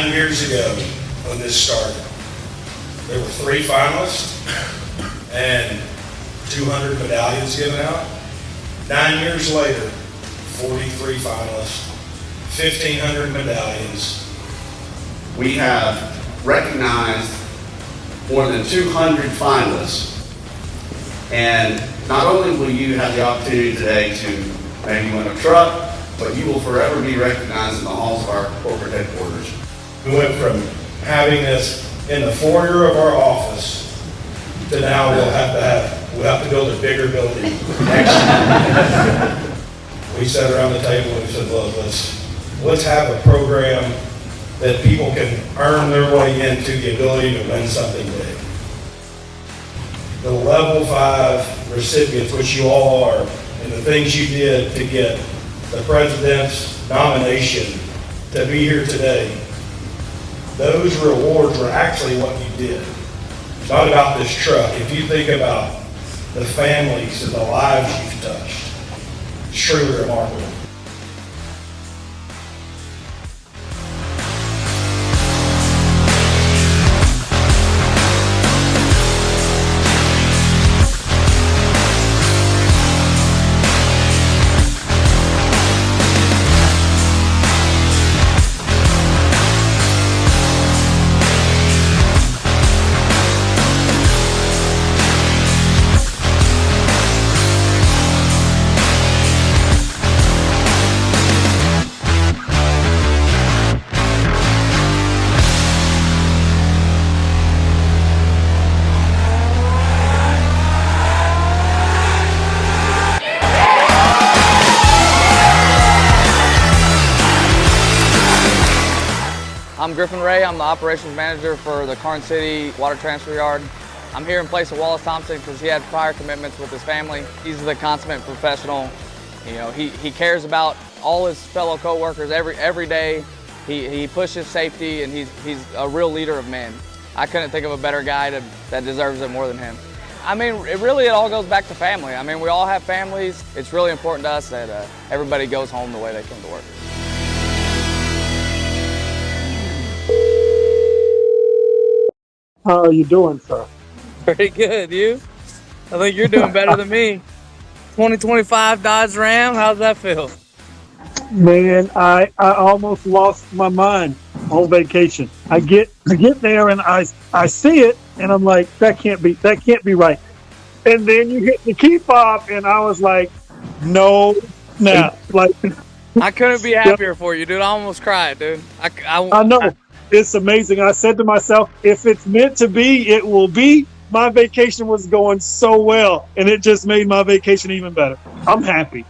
9 years ago when this started, there were 3 finalists and 200 medallions given out. 9 years later, 43 finalists, 1,500 medallions. We have recognized more than 200 finalists, and not only will you have the opportunity today to maybe win a truck, but you will forever be recognized in the halls of our corporate headquarters. We went from having this in the foyer of our office to now we'll have to build a bigger building next year. We sat around the table and we said, look, let's have a program that people can earn their way into the ability to win something big. The level 5 recipients, which you all are, and the things you did to get the president's nomination to be here today, those rewards were actually what you did. It's not about this truck. If you think about the families and the lives you've touched, it's truly remarkable. I'm Griffin Ray. I'm the operations manager for the Karn City Water Transfer Yard. I'm here in place of Wallace Thompson because he had prior commitments with his family. He's the consummate professional. You know, he cares about all his fellow co-workers every day. He pushes safety, and he's a real leader of men. I couldn't think of a better guy that deserves it more than him. I mean, it all goes back to family. I mean, we all have families. It's really important to us that everybody goes home the way they come to work. How are you doing, sir? Pretty good, you? I think you're doing better than me. 2025 Dodge Ram, how's that feel? Man, I almost lost my mind on vacation. I get there and I see it and I'm like, that can't be right. And then you hit the key fob and I was like, no, like I couldn't be happier for you, dude. I almost cried, dude. I know. It's amazing. I said to myself, if it's meant to be, it will be. My vacation was going so well, and it just made my vacation even better. I'm happy.